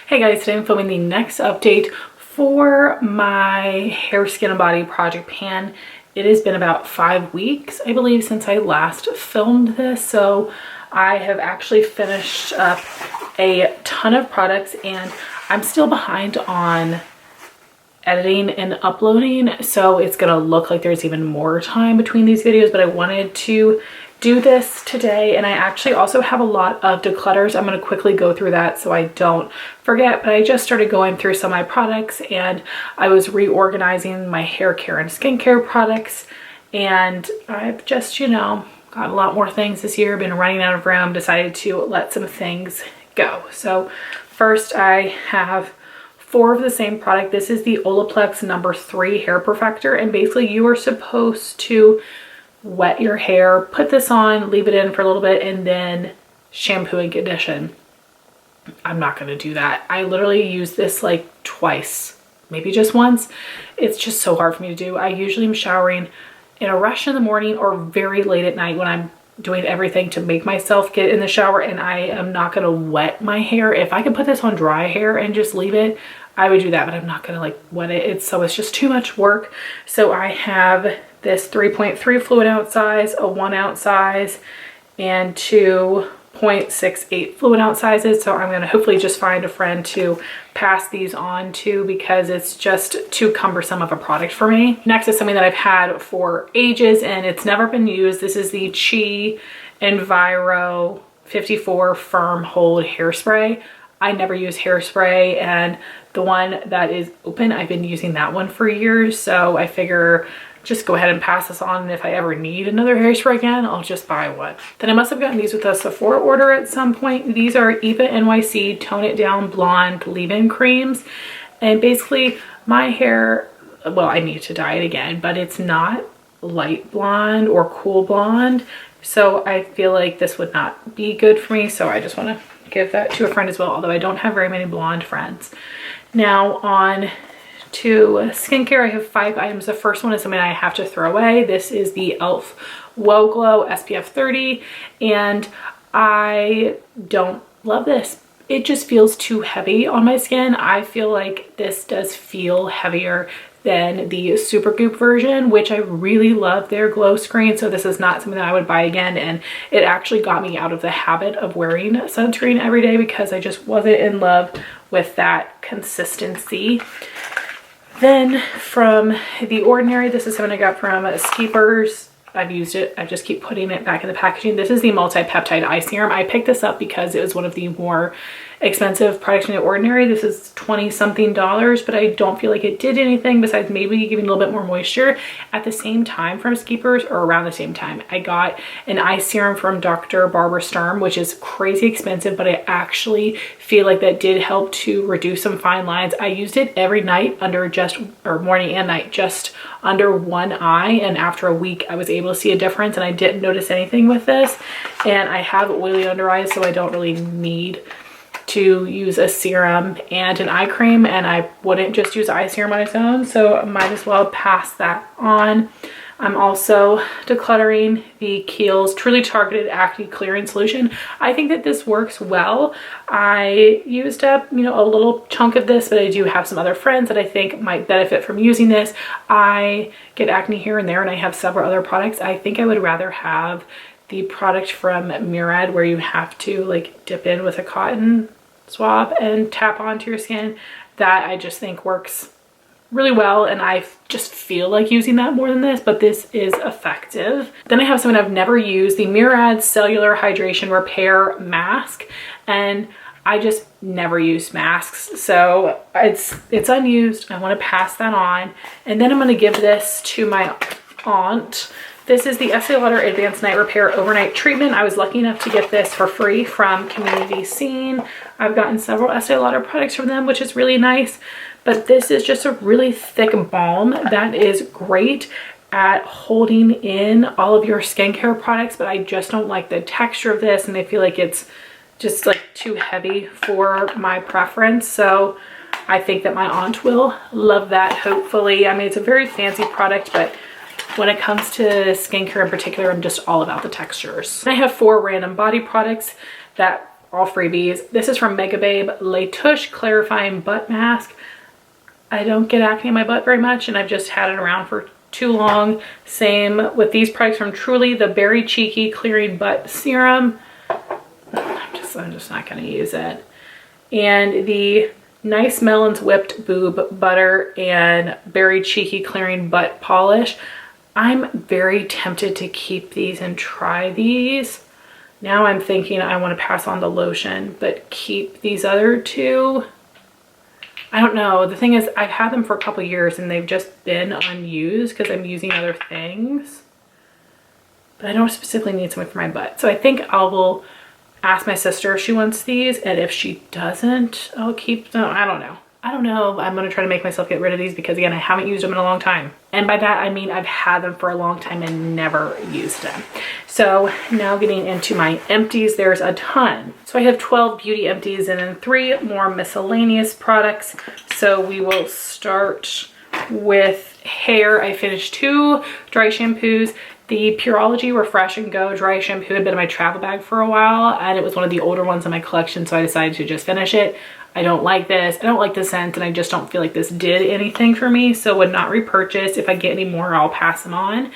Hey guys, today I'm filming the next update for my hair, skin, and body project pan. It has been about 5 weeks, I believe, since I last filmed this. So I have actually finished up a ton of products and I'm still behind on editing and uploading. So it's gonna look like there's even more time between these videos, but I wanted to do this today. And I actually also have a lot of declutters. I'm going to quickly go through that so I don't forget, but I just started going through some of my products and I was reorganizing my hair care and skincare products, and I've just, got a lot more things this year, been running out of room, decided to let some things go. So first I have 4 of the same product. This is the Olaplex number 3 hair perfector, and basically you are supposed to wet your hair, put this on, leave it in for a little bit, and then shampoo and condition. I'm not going to do that. I literally use this like twice, maybe just once. It's just so hard for me to do. I usually am showering in a rush in the morning or very late at night when I'm doing everything to make myself get in the shower, and I am not going to wet my hair. If I could put this on dry hair and just leave it, I would do that, but I'm not going to like wet it. It's just too much work. So I have this 3.3 fluid ounce size, a 1 ounce size, and 2.68 fluid ounce sizes. So I'm going to hopefully just find a friend to pass these on to, because it's just too cumbersome of a product for me. Next is something that I've had for ages and it's never been used. This is the Chi Enviro 54 Firm Hold Hairspray. I never use hairspray, and the one that is open, I've been using that one for years. So I figure just go ahead and pass this on, and if I ever need another hairspray again, I'll just buy one. Then I must have gotten these with a Sephora order at some point. These are Eva NYC Tone It Down Blonde Leave-In Creams. And basically my hair, well, I need to dye it again, but it's not light blonde or cool blonde. So I feel like this would not be good for me. So I just want to give that to a friend as well, although I don't have very many blonde friends. Now on to skincare, I have 5 items. The first one is something I have to throw away. This is the e.l.f. Whoa Glow SPF 30, and I don't love this. It just feels too heavy on my skin. I feel like this does feel heavier than the Supergoop version, which I really love their glow screen. So this is not something that I would buy again, and it actually got me out of the habit of wearing sunscreen every day because I just wasn't in love with that consistency. Then from The Ordinary, this is something I got from Spores. I've used it. I just keep putting it back in the packaging. This is the multi-peptide eye serum. I picked this up because it was one of the more expensive products from The Ordinary. This is $20-something, but I don't feel like it did anything besides maybe giving a little bit more moisture. At the same time from Spores, or around the same time, I got an eye serum from Dr. Barbara Sturm, which is crazy expensive, but I actually feel like that did help to reduce some fine lines. I used it every night morning and night, just under one eye, and after a week I was able to see a difference, and I didn't notice anything with this. And I have oily under eyes, so I don't really need to use a serum and an eye cream, and I wouldn't just use eye serum on its own, so I might as well pass that on. I'm also decluttering the Kiehl's Truly Targeted Acne Clearing Solution. I think that this works well. I used up, a little chunk of this, but I do have some other friends that I think might benefit from using this. I get acne here and there, and I have several other products. I think I would rather have the product from Murad where you have to like dip in with a cotton swab and tap onto your skin. That I just think works really well, and I just feel like using that more than this, but this is effective. Then I have something I've never used, the Murad Cellular Hydration Repair Mask, and I just never use masks, so it's unused. I want to pass that on. And then I'm going to give this to my aunt. This is the Estee Lauder Advanced Night Repair Overnight Treatment. I was lucky enough to get this for free from Community Scene. I've gotten several Estee Lauder products from them, which is really nice. But this is just a really thick balm that is great at holding in all of your skincare products, but I just don't like the texture of this, and I feel like it's just like too heavy for my preference. So I think that my aunt will love that, hopefully. I mean, it's a very fancy product, but when it comes to skincare in particular, I'm just all about the textures. I have 4 random body products that all freebies. This is from Mega Babe Le Touche Clarifying Butt Mask. I don't get acne in my butt very much, and I've just had it around for too long. Same with these products from Truly, the Berry Cheeky Clearing Butt Serum. I'm just not going to use it. And the Nice Melons Whipped Boob Butter and Berry Cheeky Clearing Butt Polish. I'm very tempted to keep these and try these. Now I'm thinking I want to pass on the lotion, but keep these other two. I don't know. The thing is, I've had them for a couple years and they've just been unused because I'm using other things. But I don't specifically need something for my butt. So I think I will ask my sister if she wants these, and if she doesn't, I'll keep them. I don't know. I'm going to try to make myself get rid of these because, again, I haven't used them in a long time. And by that, I mean I've had them for a long time and never used them. So now getting into my empties, there's a ton. So I have 12 beauty empties and then 3 more miscellaneous products. So we will start with hair. I finished 2 dry shampoos. The Pureology Refresh and Go dry shampoo had been in my travel bag for a while, and it was one of the older ones in my collection, so I decided to just finish it. I don't like this. I don't like the scent, and I just don't feel like this did anything for me, so would not repurchase. If I get any more, I'll pass them on.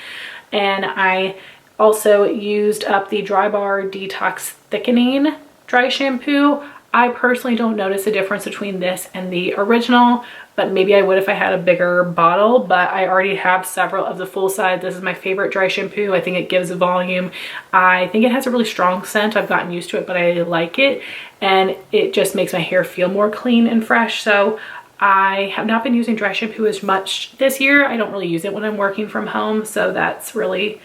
And I also used up the Dry Bar Detox Thickening dry shampoo. I personally don't notice a difference between this and the original, but maybe I would if I had a bigger bottle. But I already have several of the full size. This is my favorite dry shampoo. I think it gives volume. I think it has a really strong scent. I've gotten used to it, but I like it. And it just makes my hair feel more clean and fresh. So I have not been using dry shampoo as much this year. I don't really use it when I'm working from home. So that's really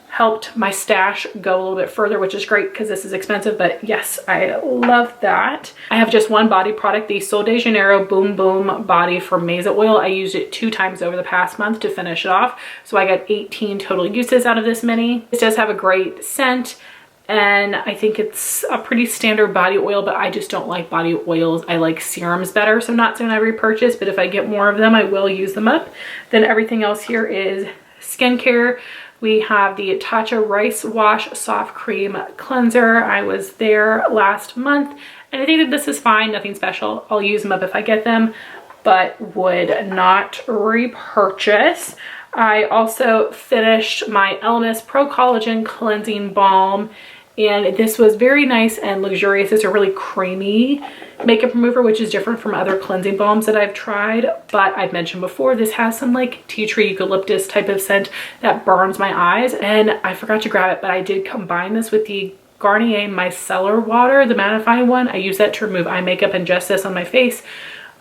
helped my stash go a little bit further, which is great because this is expensive, but yes, I love that. I have just one body product, the Sol de Janeiro Boom Boom Body for Mesa Oil. I used it 2 times over the past month to finish it off. So I got 18 total uses out of this mini. It does have a great scent, and I think it's a pretty standard body oil, but I just don't like body oils. I like serums better, so I'm not saying I repurchase, but if I get more of them, I will use them up. Then everything else here is skincare. We have the Tatcha Rice Wash Soft Cream Cleanser. I was there last month, and I think that this is fine, nothing special. I'll use them up if I get them, but would not repurchase. I also finished my Elemis Pro Collagen Cleansing Balm, and this was very nice and luxurious. It's a really creamy makeup remover, which is different from other cleansing balms that I've tried. But I've mentioned before, this has some like tea tree eucalyptus type of scent that burns my eyes. And I forgot to grab it, but I did combine this with the Garnier Micellar Water, the mattifying one. I use that to remove eye makeup and just this on my face.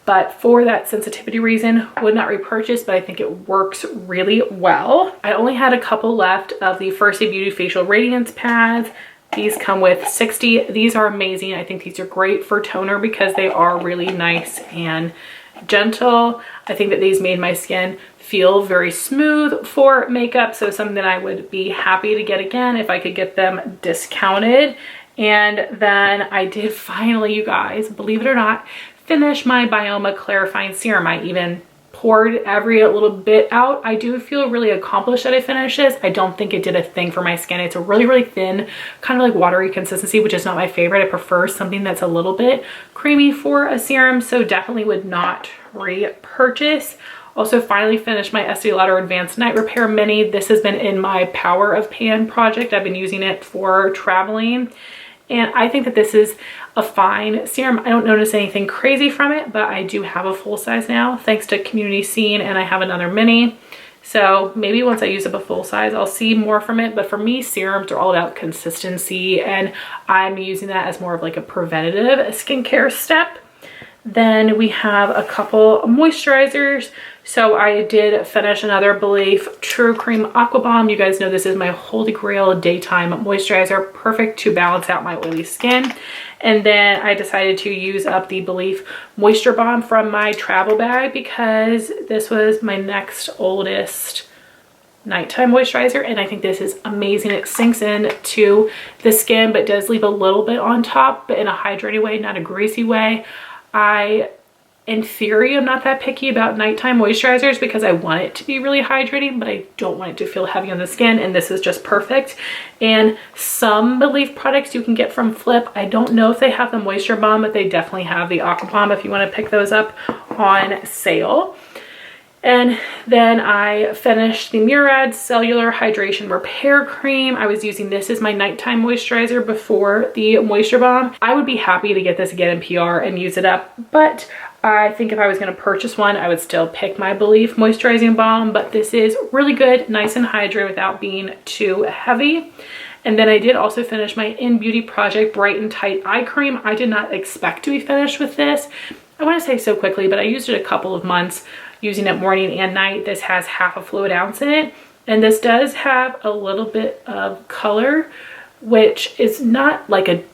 But for that sensitivity reason, would not repurchase, but I think it works really well. I only had a couple left of the First Aid Beauty Facial Radiance Pads. These come with 60. These are amazing. I think these are great for toner because they are really nice and gentle. I think that these made my skin feel very smooth for makeup. So something that I would be happy to get again if I could get them discounted. And then I did finally, you guys, believe it or not, finish my Bioma Clarifying Serum. I even poured every little bit out. I do feel really accomplished that I finished this. I don't think it did a thing for my skin. It's a really, really thin, kind of like watery consistency, which is not my favorite. I prefer something that's a little bit creamy for a serum, so definitely would not repurchase. Also finally finished my Estee Lauder Advanced Night Repair Mini. This has been in my Power of Pan project. I've been using it for traveling. And I think that this is a fine serum. I don't notice anything crazy from it, but I do have a full size now thanks to Community Scene, and I have another mini. So maybe once I use up a full size, I'll see more from it. But for me, serums are all about consistency, and I'm using that as more of like a preventative skincare step. Then we have a couple moisturizers. So I did finish another Belief True Cream Aqua Bomb. You guys know this is my holy grail daytime moisturizer, perfect to balance out my oily skin. And then I decided to use up the Belief Moisture Bomb from my travel bag because this was my next oldest nighttime moisturizer, and I think this is amazing. It sinks in to the skin but does leave a little bit on top, but in a hydrating way, not a greasy way. I in theory, I'm not that picky about nighttime moisturizers because I want it to be really hydrating, but I don't want it to feel heavy on the skin, and this is just perfect. And some Belif products you can get from Flip. I don't know if they have the Moisture Bomb, but they definitely have the Aqua Bomb if you want to pick those up on sale. And then I finished the Murad Cellular Hydration Repair Cream. I was using this as my nighttime moisturizer before the Moisture Bomb. I would be happy to get this again in PR and use it up, but I think if I was going to purchase one, I would still pick my Belif Moisturizing Balm, but this is really good, nice and hydrated without being too heavy. And then I did also finish my In Beauty Project Bright and Tight Eye Cream. I did not expect to be finished with this. I want to say so quickly, but I used it a couple of months using it morning and night. This has half a fluid ounce in it, and this does have a little bit of color, which is not like a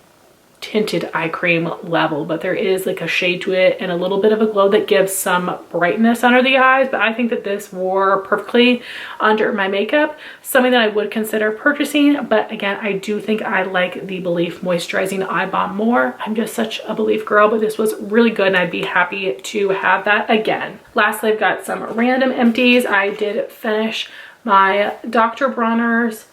tinted eye cream level, but there is like a shade to it and a little bit of a glow that gives some brightness under the eyes. But I think that this wore perfectly under my makeup, something that I would consider purchasing. But again, I do think I like the Belif Moisturizing Eye Balm more. I'm just such a Belif girl, but this was really good and I'd be happy to have that again. Lastly, I've got some random empties. I did finish my Dr. Bronner's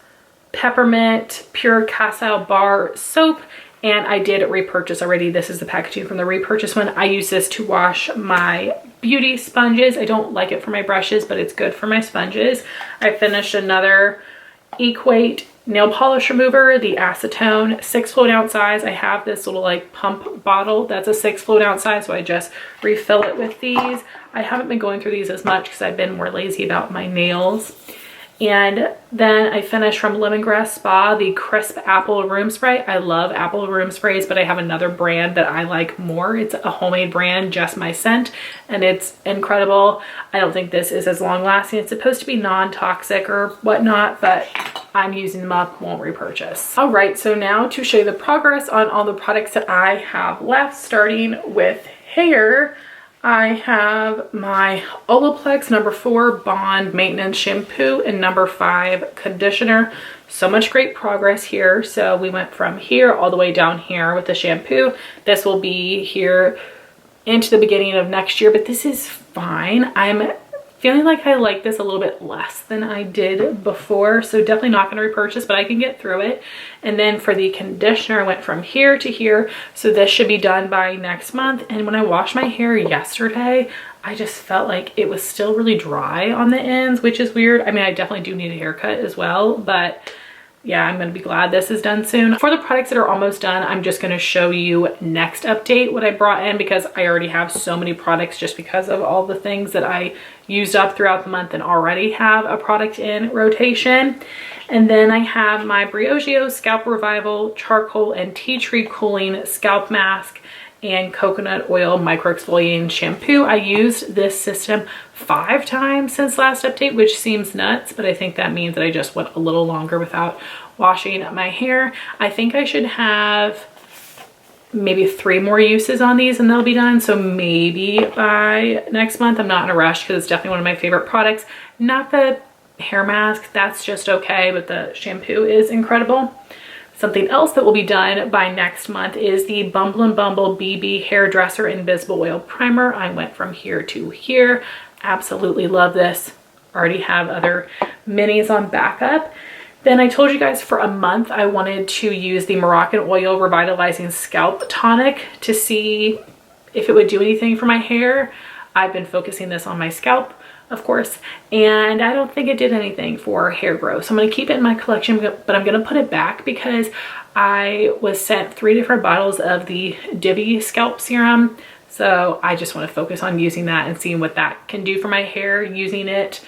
Peppermint Pure Castile Bar Soap, and I did repurchase already. This is the packaging from the repurchase one. I use this to wash my beauty sponges. I don't like it for my brushes, but it's good for my sponges. I finished another Equate nail polish remover, the acetone 6 fluid ounce size. I have this little like pump bottle that's a 6 fluid ounce size, so I just refill it with these. I haven't been going through these as much because I've been more lazy about my nails. And then I finished from Lemongrass Spa the Crisp Apple Room Spray. I love apple room sprays, but I have another brand that I like more. It's a homemade brand, Just My Scent, and it's incredible. I don't think this is as long lasting. It's supposed to be non-toxic or whatnot, but I'm using them up, won't repurchase. All right, so now to show you the progress on all the products that I have left, starting with hair. I have my Olaplex number 4 Bond Maintenance Shampoo and number 5 Conditioner. So much great progress here. So we went from here all the way down here with the shampoo. This will be here into the beginning of next year, but this is fine. I'm feeling like I like this a little bit less than I did before, so definitely not going to repurchase, but I can get through it. And then for the conditioner, I went from here to here, so this should be done by next month. And when I washed my hair yesterday, I just felt like it was still really dry on the ends, which is weird. I mean, I definitely do need a haircut as well, but yeah, I'm gonna be glad this is done soon. For the products that are almost done, I'm just gonna show you next update what I brought in, because I already have so many products just because of all the things that I used up throughout the month and already have a product in rotation. And then I have my Briogeo Scalp Revival Charcoal and Tea Tree Cooling Scalp Mask and Coconut Oil Micro Exfoliating Shampoo. I used this system 5 times since last update, which seems nuts, but I think that means that I just went a little longer without washing my hair. I think I should have maybe 3 more uses on these and they'll be done. So maybe by next month. I'm not in a rush because it's definitely one of my favorite products. Not the hair mask, that's just okay, but the shampoo is incredible. Something else that will be done by next month is the Bumble and Bumble BB Hairdresser Invisible Oil Primer. I went from here to here. Absolutely love this. Already have other minis on backup. Then I told you guys for a month I wanted to use the Moroccan Oil Revitalizing Scalp Tonic to see if it would do anything for my hair. I've been focusing this on my scalp, of course, and I don't think it did anything for hair growth. So I'm going to keep it in my collection, but I'm going to put it back because I was sent 3 different bottles of the Divi Scalp Serum. So I just want to focus on using that and seeing what that can do for my hair, using it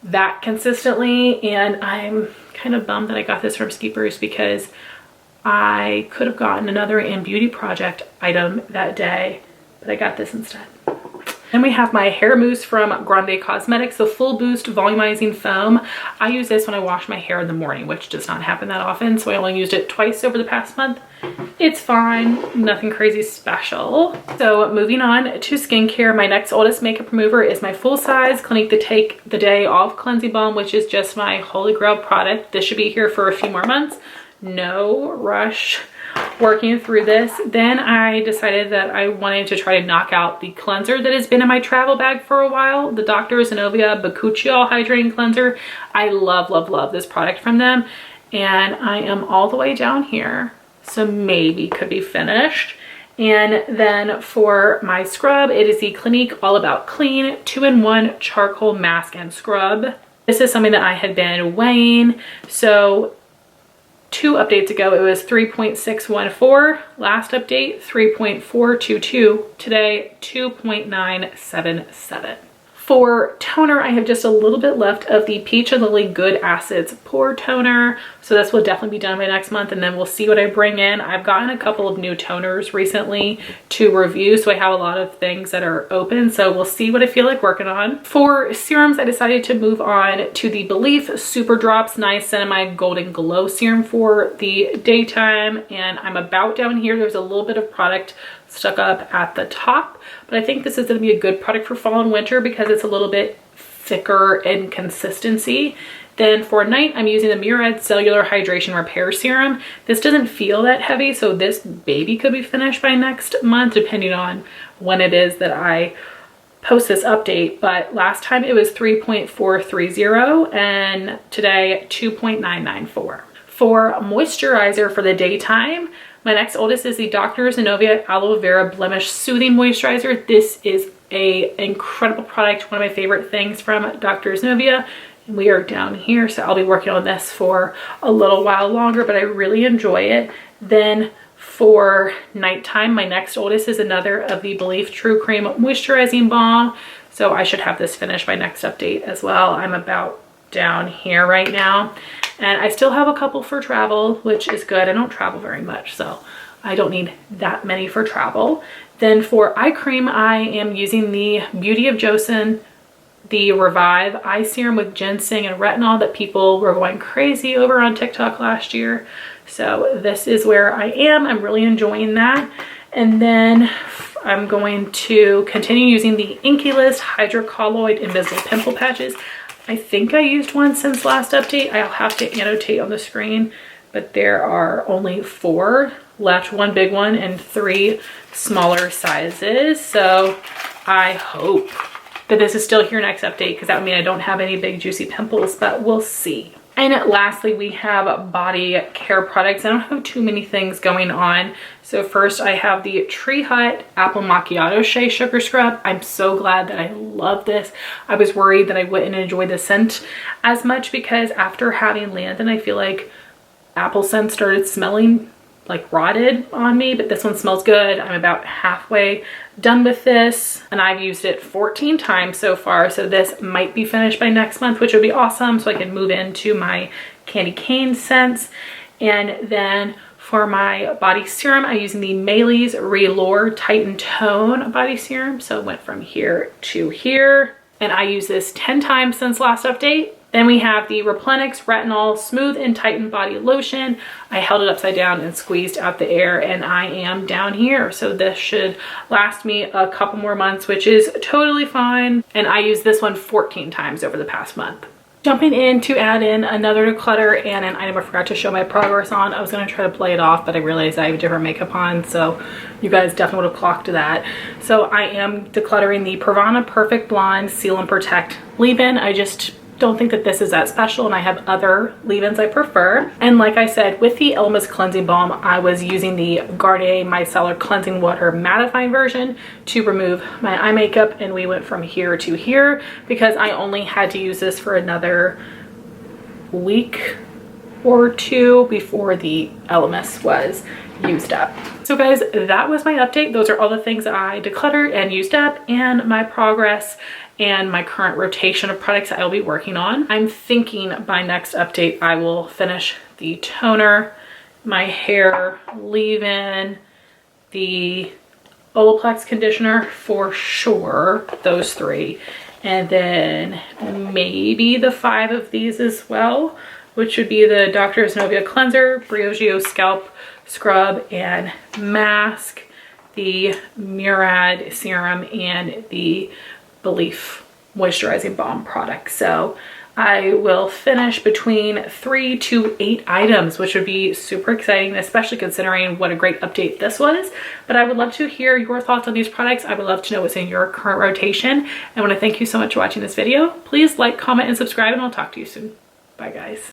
that consistently. And I'm kind of bummed that I got this from Spores because I could have gotten another In Beauty Project item that day, but I got this instead. Then we have my hair mousse from Grande Cosmetics, the Full Boost Volumizing Foam. I use this when I wash my hair in the morning, which does not happen that often, so I only used it twice over the past month. It's fine, nothing crazy special. So moving on to skincare, my next oldest makeup remover is my full-size Clinique the Take the Day Off Cleansing Balm, which is just my holy grail product. This should be here for a few more months. No rush working through this. Then I decided that I wanted to try to knock out the cleanser that has been in my travel bag for a while, the Dr. Zenovia Bakuchiol Hydrating Cleanser. I love, love, love this product from them. And I am all the way down here, so maybe could be finished. And then for my scrub, it is the Clinique All About Clean 2-in-1 Charcoal Mask and Scrub. This is something that I had been weighing. So 2 updates ago, it was 3.614. Last update, 3.422. Today, 2.977. For toner, I have just a little bit left of the Peach and Lily Good Acids Pore Toner. So this will definitely be done by next month, and then we'll see what I bring in. I've gotten a couple of new toners recently to review, so I have a lot of things that are open. So we'll see what I feel like working on. For serums, I decided to move on to the Belif Super Drops Niacinamide Golden Glow Serum for the daytime. And I'm about down here. There's a little bit of product stuck up at the top, but I think this is going to be a good product for fall and winter because it's a little bit thicker in consistency. Then for night, I'm using the Murad Cellular Hydration Repair Serum. This doesn't feel that heavy, so this baby could be finished by next month, depending on when it is that I post this update. But last time it was 3.430 and today 2.994. For moisturizer for the daytime, my next oldest is the Dr. Zenovia Aloe Vera Blemish Soothing Moisturizer. This is an incredible product, one of my favorite things from Dr. Zenovia. And we are down here, so I'll be working on this for a little while longer, but I really enjoy it. Then for nighttime, my next oldest is another of the Belif True Cream Moisturizing Balm. So I should have this finished by next update as well. I'm about down here right now. And I still have a couple for travel, which is good. I don't travel very much, so I don't need that many for travel. Then for eye cream, I am using the Beauty of Joseon, the Revive Eye Serum with ginseng and retinol that people were going crazy over on TikTok last year. So this is where I am. I'm really enjoying that. And then I'm going to continue using the Inkey List Hydrocolloid Invisible Pimple Patches. I think I used one since last update. I'll have to annotate on the screen, but there are only 4 left, 1 big one and 3 smaller sizes. So I hope that this is still here next update, because that would mean I don't have any big juicy pimples, but we'll see. And lastly, we have body care products. I don't have too many things going on. So first I have the Tree Hut Apple Macchiato Shea Sugar Scrub. I'm so glad that I love this. I was worried that I wouldn't enjoy the scent as much because after having Landon, I feel like apple scent started smelling like rotted on me, but this one smells good. I'm about halfway done with this and I've used it 14 times so far. So this might be finished by next month, which would be awesome. So I can move into my candy cane scents. And then for my body serum, I'm using the Maylis Relure Tighten Tone body serum. So it went from here to here. And I use this 10 times since last update. Then we have the Replenix Retinol Smooth and Tighten Body Lotion. I held it upside down and squeezed out the air and I am down here. So this should last me a couple more months, which is totally fine. And I used this one 14 times over the past month. Jumping in to add in another declutter and an item I forgot to show my progress on. I was gonna try to play it off, but I realized I have different makeup on, so you guys definitely would have clocked that. So I am decluttering the Pravana Perfect Blonde Seal and Protect leave-in. I just don't think that this is that special and I have other leave-ins I prefer. And like I said, with the Elma's Cleansing Balm, I was using the Garnier Micellar Cleansing Water mattifying version to remove my eye makeup, and we went from here to here because I only had to use this for another week or 2 before the Elemis was used up. So guys, that was my update. Those are all the things I decluttered and used up and my progress and my current rotation of products I'll be working on. I'm thinking by next update I will finish the toner, my hair leave-in, the Olaplex conditioner for sure, those 3, and then maybe the 5 of these as well, which would be the Dr. Zenovia Cleanser, Briogeo Scalp Scrub and Mask, the Murad Serum, and the Belif Moisturizing Balm product. So I will finish between 3 to 8 items, which would be super exciting, especially considering what a great update this was. But I would love to hear your thoughts on these products. I would love to know what's in your current rotation. I want to thank you so much for watching this video. Please like, comment, and subscribe, and I'll talk to you soon. Bye, guys.